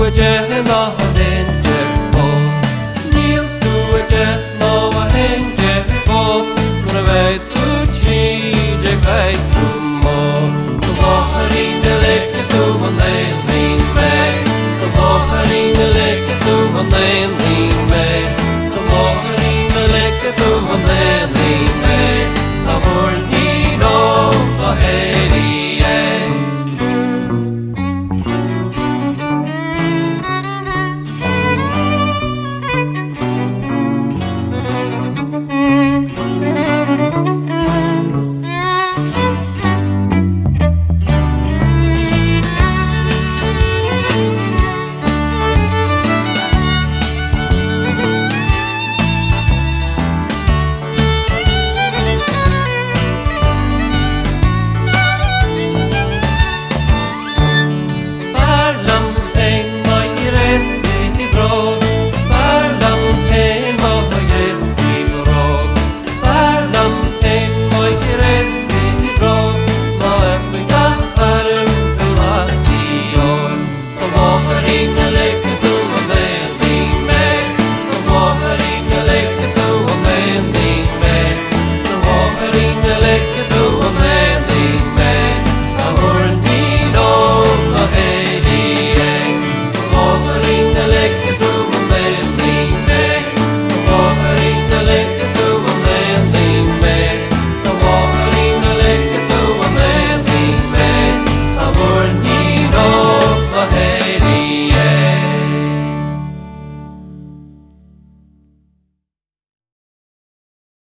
a jen a henge fos. Níl tú a jen a henge fos. Nor a bheith tú tíide bheith tú mó. Sa bótharí na leice tú an éilín me. Sa bótharí na leice tú an éilín